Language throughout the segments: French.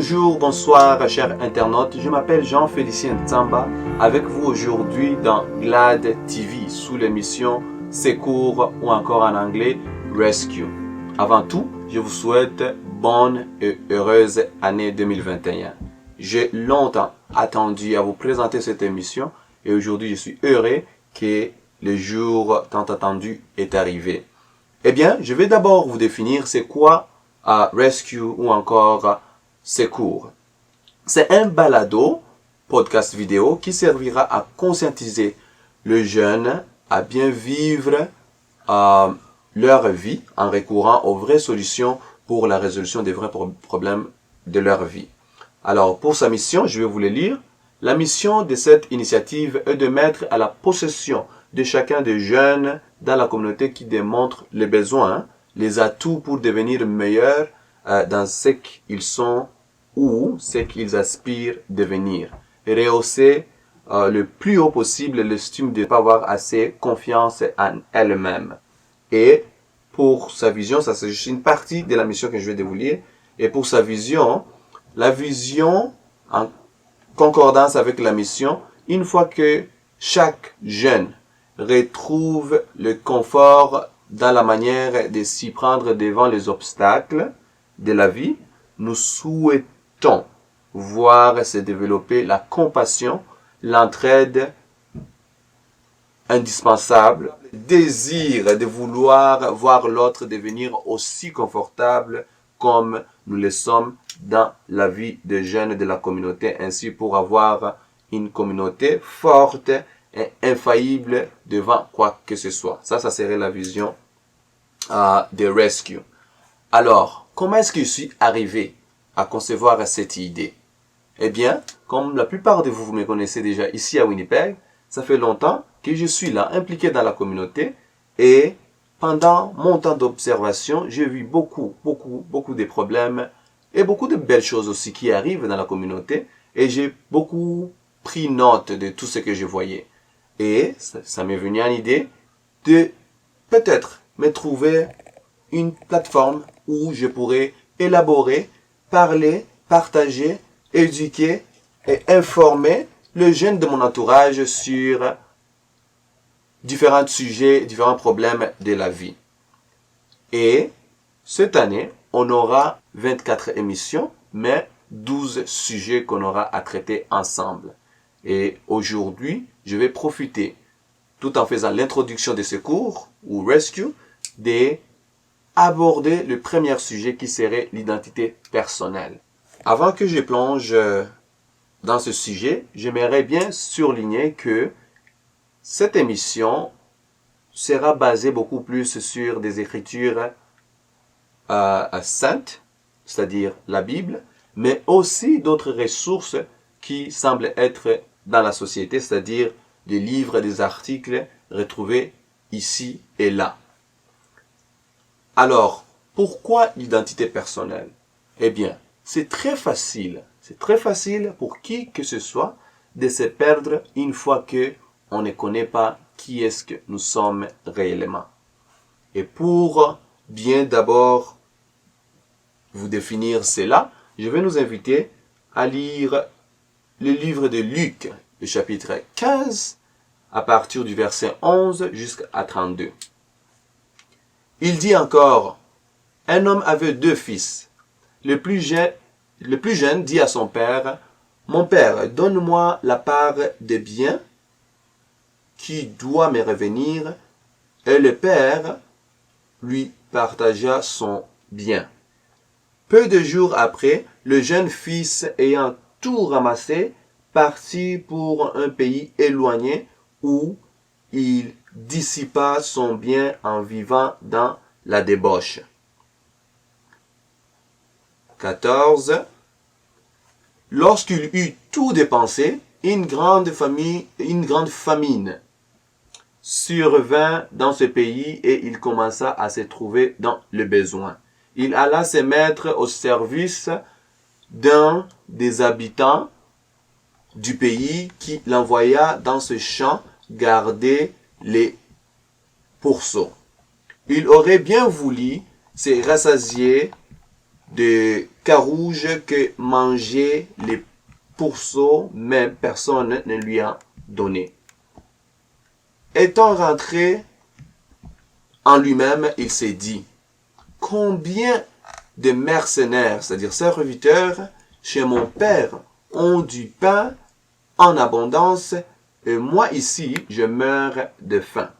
Bonjour, bonsoir, chers internautes. Je m'appelle Jean-Félicien Tsamba, avec vous aujourd'hui dans GLAD TV sous l'émission Secours ou encore en anglais Rescue. Avant tout, je vous souhaite bonne et heureuse année 2021. J'ai longtemps attendu à vous présenter cette émission et aujourd'hui je suis heureux que le jour tant attendu est arrivé. Eh bien, je vais d'abord vous définir c'est quoi Rescue ou encore Secours. C'est un balado, podcast vidéo, qui servira à conscientiser le jeune à bien vivre leur vie en recourant aux vraies solutions pour la résolution des vrais problèmes de leur vie. Alors, pour sa mission, je vais vous le lire. La mission de cette initiative est de mettre à la possession de chacun des jeunes dans la communauté qui démontre les besoins, les atouts pour devenir meilleurs dans ce qu'ils sont ou ce qu'ils aspirent devenir. Rehausser le plus haut possible l'estime de ne pas avoir assez confiance en elle-même. Et pour sa vision, ça c'est juste une partie de la mission que je vais vous lire. Et pour sa vision, la vision en concordance avec la mission, une fois que chaque jeune retrouve le confort dans la manière de s'y prendre devant les obstacles de la vie, nous souhaitons voir se développer la compassion, l'entraide indispensable, le désir de vouloir voir l'autre devenir aussi confortable comme nous le sommes dans la vie des jeunes de la communauté, ainsi pour avoir une communauté forte et infaillible devant quoi que ce soit. Ça serait la vision de Rescue. Alors, comment est-ce que je suis arrivé à concevoir cette idée? Eh bien, comme la plupart de vous me connaissez déjà ici à Winnipeg, ça fait longtemps que je suis là, impliqué dans la communauté, et pendant mon temps d'observation, j'ai vu beaucoup de problèmes et beaucoup de belles choses aussi qui arrivent dans la communauté, et j'ai beaucoup pris note de tout ce que je voyais. Et ça m'est venu en idée de peut-être me trouver une plateforme où je pourrais élaborer, parler, partager, éduquer et informer les jeunes de mon entourage sur différents sujets, différents problèmes de la vie. Et cette année, on aura 24 émissions, mais 12 sujets qu'on aura à traiter ensemble. Et aujourd'hui, je vais profiter, tout en faisant l'introduction de ce cours, ou Rescue, d'aborder le premier sujet qui serait l'identité personnelle. Avant que je plonge dans ce sujet, j'aimerais bien surligner que cette émission sera basée beaucoup plus sur des écritures saintes, c'est-à-dire la Bible, mais aussi d'autres ressources qui semblent être dans la société, c'est-à-dire des livres, des articles retrouvés ici et là. Alors, pourquoi l'identité personnelle? Eh bien, c'est très facile pour qui que ce soit de se perdre une fois que on ne connaît pas qui est-ce que nous sommes réellement. Et pour bien d'abord vous définir cela, je vais nous inviter à lire le livre de Luc, le chapitre 15, à partir du verset 11 jusqu'à 32. Il dit encore, un homme avait 2 fils. Le plus jeune dit à son père, « Mon père, donne-moi la part des biens qui doit me revenir. » Et le père lui partagea son bien. Peu de jours après, le jeune fils ayant tout ramassé, partit pour un pays éloigné où il dissipa son bien en vivant dans la débauche. 14. Lorsqu'il eut tout dépensé, une grande famine survint dans ce pays et il commença à se trouver dans le besoin. Il alla se mettre au service d'un des habitants du pays qui l'envoya dans ce champ garder les pourceaux. Il aurait bien voulu se rassasier de carouge que mangeaient les pourceaux, mais personne ne lui a donné. Étant rentré en lui-même, il s'est dit, combien de mercenaires, c'est-à-dire serviteurs, chez mon père ont du pain en abondance, et moi ici, je meurs de faim.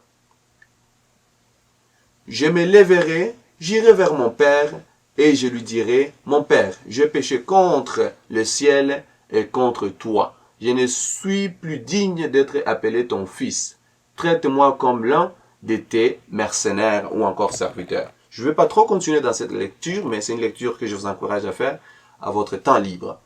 Je me lèverai, j'irai vers mon père, et je lui dirai, mon père, je péché contre le ciel et contre toi. Je ne suis plus digne d'être appelé ton fils. Traite-moi comme l'un de tes mercenaires ou encore serviteurs. Je ne vais pas trop continuer dans cette lecture, mais c'est une lecture que je vous encourage à faire à votre temps libre.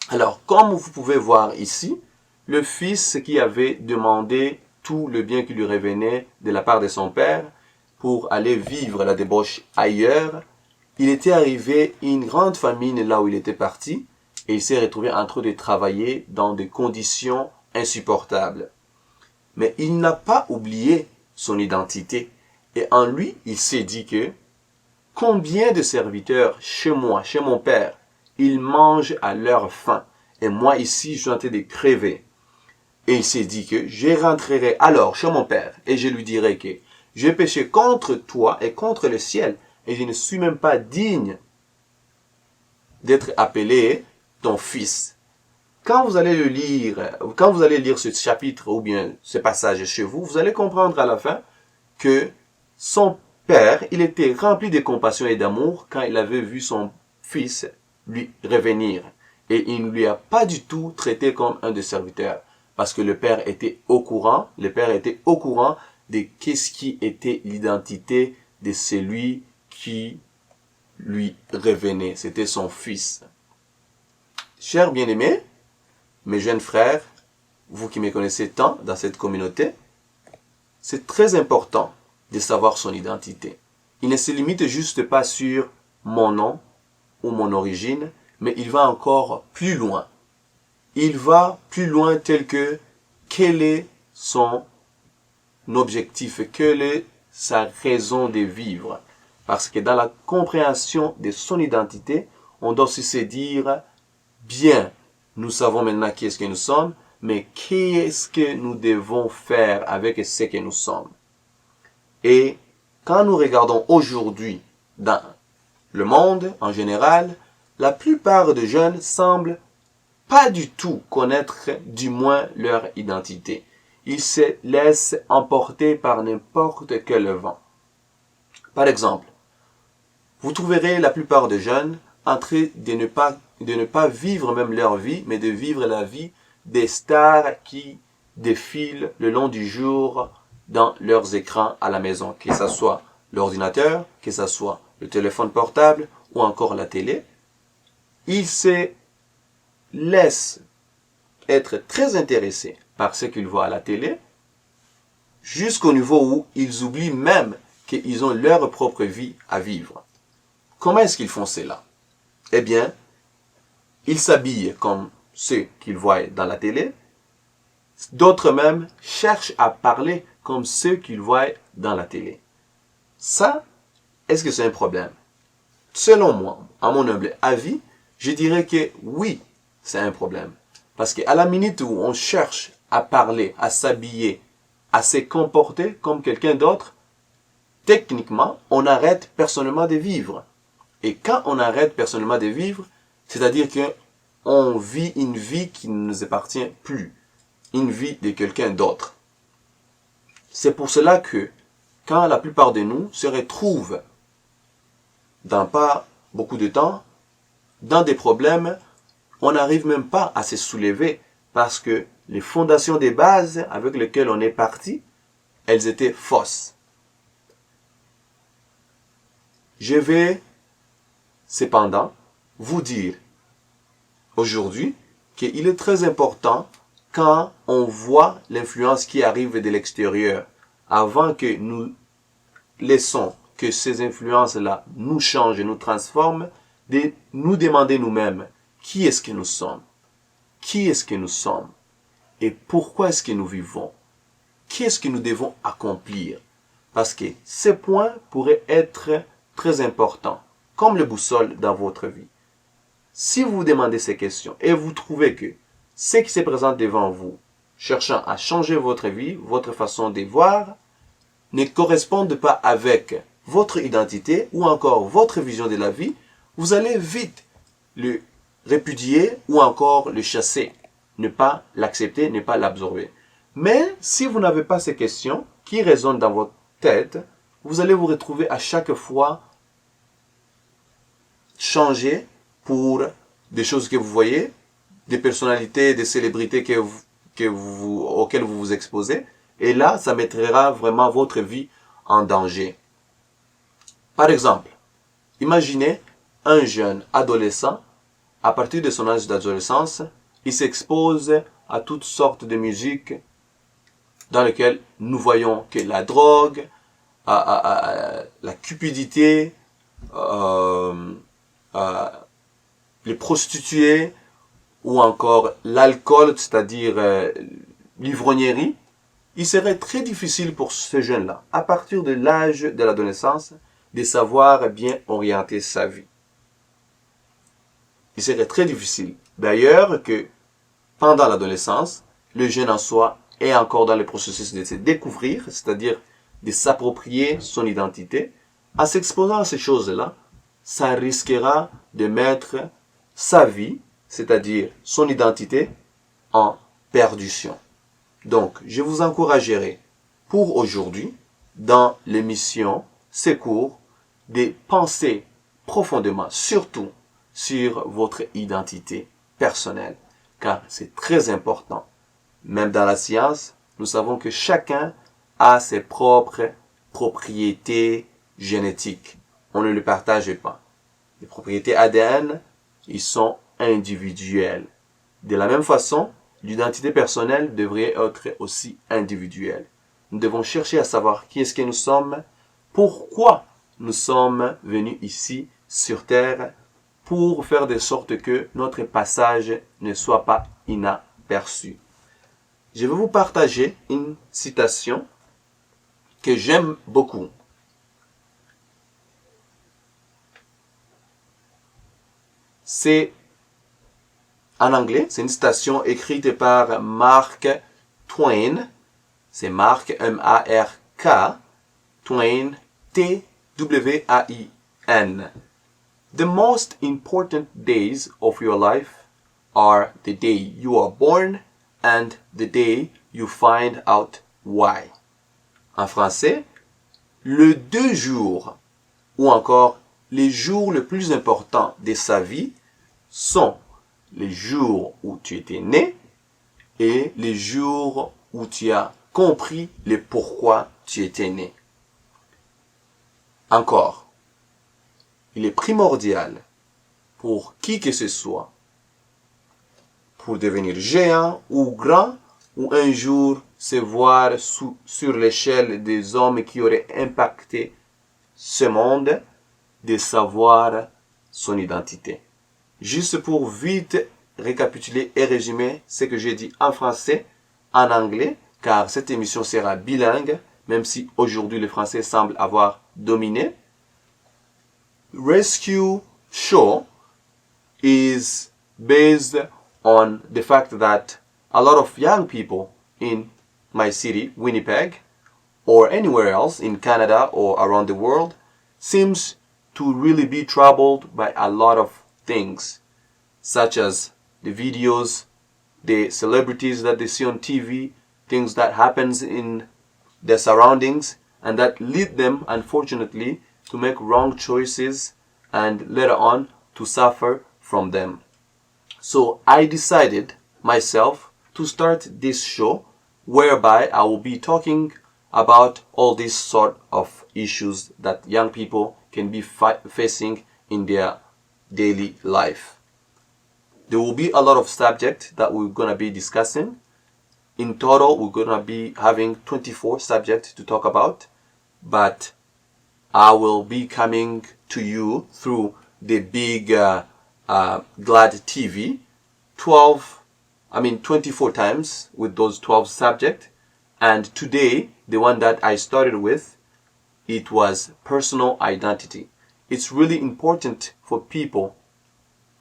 Alors, comme vous pouvez voir ici, le fils qui avait demandé tout le bien qui lui revenait de la part de son père pour aller vivre la débauche ailleurs, il était arrivé une grande famine là où il était parti et il s'est retrouvé en train de travailler dans des conditions insupportables. Mais il n'a pas oublié son identité et en lui, il s'est dit que combien de serviteurs chez moi, chez mon père, ils mangent à leur faim et moi ici, je suis en train de crever. Et il s'est dit que je rentrerai alors chez mon père et je lui dirai que j'ai péché contre toi et contre le ciel et je ne suis même pas digne d'être appelé ton fils. Quand vous allez lire ce chapitre ou bien ce passage chez vous, vous allez comprendre à la fin que son père, il était rempli de compassion et d'amour quand il avait vu son fils lui revenir. Et il ne lui a pas du tout traité comme un des serviteurs. Parce que le père était au courant de qu'est-ce qui était l'identité de celui qui lui revenait. C'était son fils. Chers bien-aimés, mes jeunes frères, vous qui me connaissez tant dans cette communauté, c'est très important de savoir son identité. Il ne se limite juste pas sur mon nom ou mon origine, mais il va encore plus loin. Il va plus loin tel que quel est son objectif, quelle est sa raison de vivre. Parce que dans la compréhension de son identité, on doit aussi se dire, bien, nous savons maintenant qui est-ce que nous sommes, mais qu'est-ce que nous devons faire avec ce que nous sommes. Et quand nous regardons aujourd'hui dans le monde en général, la plupart des jeunes semblent pas du tout connaître du moins leur identité. Ils se laissent emporter par n'importe quel vent. Par exemple, vous trouverez la plupart des jeunes en train de ne pas vivre même leur vie, mais de vivre la vie des stars qui défilent le long du jour dans leurs écrans à la maison, que ce soit l'ordinateur, que ce soit le téléphone portable ou encore la télé. Ils se laissent être très intéressés par ce qu'ils voient à la télé, jusqu'au niveau où ils oublient même qu'ils ont leur propre vie à vivre. Comment est-ce qu'ils font cela? Eh bien, ils s'habillent comme ceux qu'ils voient dans la télé. D'autres même cherchent à parler comme ceux qu'ils voient dans la télé. Ça, est-ce que c'est un problème? Selon moi, à mon humble avis, je dirais que oui, c'est un problème. Parce qu'à la minute où on cherche à parler, à s'habiller, à se comporter comme quelqu'un d'autre, techniquement, on arrête personnellement de vivre. Et quand on arrête personnellement de vivre, c'est-à-dire qu'on vit une vie qui ne nous appartient plus, une vie de quelqu'un d'autre. C'est pour cela que, quand la plupart de nous se retrouvent dans pas beaucoup de temps, dans des problèmes, on n'arrive même pas à se soulever parce que les fondations des bases avec lesquelles on est parti, elles étaient fausses. Je vais cependant vous dire aujourd'hui qu'il est très important quand on voit l'influence qui arrive de l'extérieur, avant que nous laissons que ces influences-là nous changent et nous transforment, de nous demander nous-mêmes qui est-ce que nous sommes, qui est-ce que nous sommes et pourquoi est-ce que nous vivons, qu'est-ce que nous devons accomplir. Parce que ces points pourraient être très importants, comme le boussole dans votre vie. Si vous vous demandez ces questions et vous trouvez que ce qui se présente devant vous, cherchant à changer votre vie, votre façon de voir, ne correspondent pas avec votre identité ou encore votre vision de la vie, vous allez vite le répudier ou encore le chasser, ne pas l'accepter, ne pas l'absorber. Mais si vous n'avez pas ces questions qui résonnent dans votre tête, vous allez vous retrouver à chaque fois changer pour des choses que vous voyez, des personnalités, des célébrités auxquelles vous vous exposez. Et là, ça mettra vraiment votre vie en danger. Par exemple, imaginez un jeune adolescent, à partir de son âge d'adolescence, il s'expose à toutes sortes de musiques dans lesquelles nous voyons que la drogue, la cupidité, les prostituées ou encore l'alcool, c'est-à-dire l'ivrognerie, il serait très difficile pour ce jeune-là, à partir de l'âge de l'adolescence, de savoir bien orienter sa vie. Il serait très difficile. D'ailleurs, que pendant l'adolescence, le jeune en soi est encore dans le processus de se découvrir, c'est-à-dire de s'approprier son identité. En s'exposant à ces choses-là, ça risquera de mettre sa vie, c'est-à-dire son identité, en perdition. Donc, je vous encouragerai pour aujourd'hui, dans l'émission Secours, de penser profondément, surtout sur votre identité personnelle, car c'est très important. Même dans la science, nous savons que chacun a ses propres propriétés génétiques. On ne le partage pas. Les propriétés ADN, ils sont individuelles. De la même façon, l'identité personnelle devrait être aussi individuelle. Nous devons chercher à savoir qui est-ce que nous sommes, pourquoi nous sommes venus ici sur Terre, pour faire de sorte que notre passage ne soit pas inaperçu. Je vais vous partager une citation que j'aime beaucoup. C'est en anglais, c'est une citation écrite par Mark Twain. C'est Mark, M-A-R-K, Twain, T-W-A-I-N. The most important days of your life are the day you are born and the day you find out why. En français, les 2 jours ou encore les jours les plus importants de sa vie sont les jours où tu étais né et les jours où tu as compris le pourquoi tu étais né. Encore, il est primordial pour qui que ce soit, pour devenir géant ou grand, ou un jour se voir sur l'échelle des hommes qui auraient impacté ce monde, de savoir son identité. Juste pour vite récapituler et résumer ce que j'ai dit en français, en anglais, car cette émission sera bilingue, même si aujourd'hui le français semble avoir dominé. Rescue Show is based on the fact that a lot of young people in my city, Winnipeg, or anywhere else in Canada or around the world, seems to really be troubled by a lot of things, such as the videos, the celebrities that they see on TV, things that happens in their surroundings, and that lead them, unfortunately, to make wrong choices and later on to suffer from them. So I decided myself to start this show whereby I will be talking about all these sort of issues that young people can be facing in their daily life. There will be a lot of subjects that we're going to be discussing. In total, we're going to be having 24 subjects to talk about, but I will be coming to you through the big Glad TV 24 times with those 12 subjects. And today, the one that I started with, it was personal identity. It's really important for people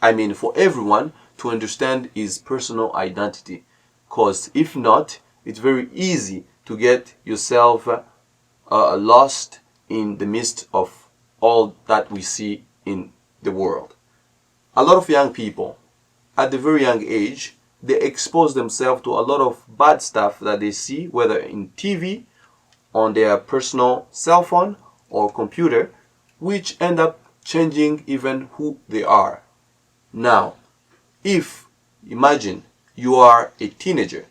for everyone to understand his personal identity. Because if not, it's very easy to get yourself lost in the midst of all that we see in the world. A lot of young people, at the very young age, they expose themselves to a lot of bad stuff that they see, whether in TV, on their personal cell phone or computer, which end up changing even who they are. Now, if, imagine, you are a teenager,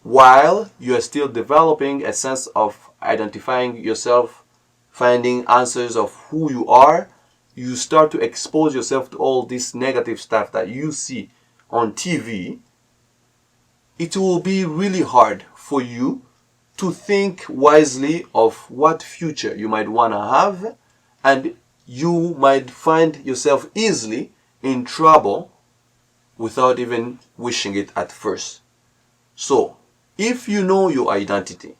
while you are still developing a sense of identifying yourself, finding answers of who you are, you start to expose yourself to all this negative stuff that you see on TV, it will be really hard for you to think wisely of what future you might want to have, and you might find yourself easily in trouble without even wishing it at first. So, if you know your identity,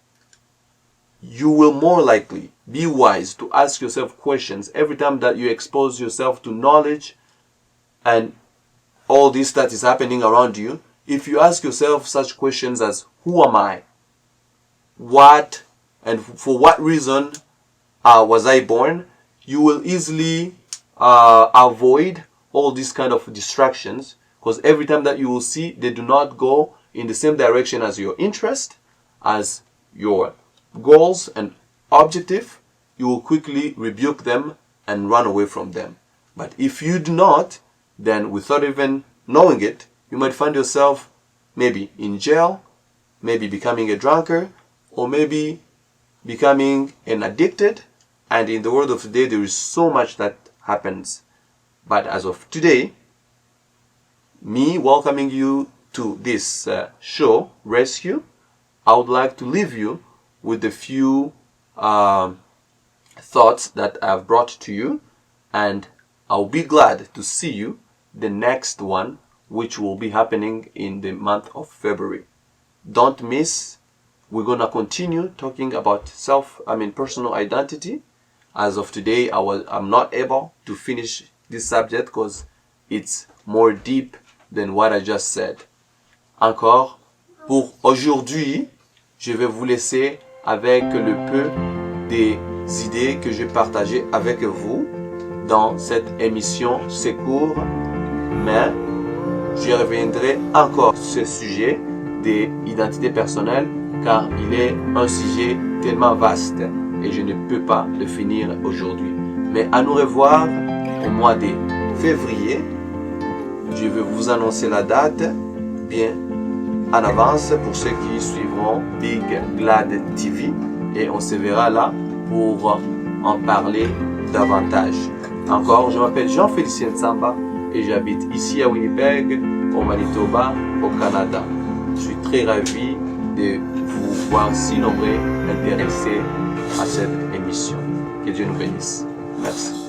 you will more likely be wise to ask yourself questions every time that you expose yourself to knowledge and all this that is happening around you. If you ask yourself such questions as, who am I? What and for what reason was I born? You will easily avoid all these kind of distractions, because every time that you will see they do not go in the same direction as your interest, as your goals and objective, you will quickly rebuke them and run away from them. But if you do not, then without even knowing it, you might find yourself maybe in jail, maybe becoming a drunkard, or maybe becoming an addicted. And in the world of today, there is so much that happens. But as of today, me welcoming you to this show, Rescue, I would like to leave you with a few thoughts that I've brought to you, and I'll be glad to see you the next one, which will be happening in the month of February. Don't miss. We're gonna continue talking about personal identity. As of today, I'm not able to finish this subject because it's more deep than what I just said. Encore, pour aujourd'hui, je vais vous laisser avec le peu des idées que j'ai partagées avec vous dans cette émission. C'est court, mais je reviendrai encore sur ce sujet des identités personnelles, car il est un sujet tellement vaste et je ne peux pas le finir aujourd'hui. Mais à nous revoir au mois de février. Je vais vous annoncer la date bien en avance pour ceux qui suivront Big Glad TV, et on se verra là pour en parler davantage. Encore, je m'appelle Jean-Félicien Tsamba et j'habite ici à Winnipeg, au Manitoba, au Canada. Je suis très ravi de vous voir si nombreux intéressés à cette émission. Que Dieu nous bénisse. Merci.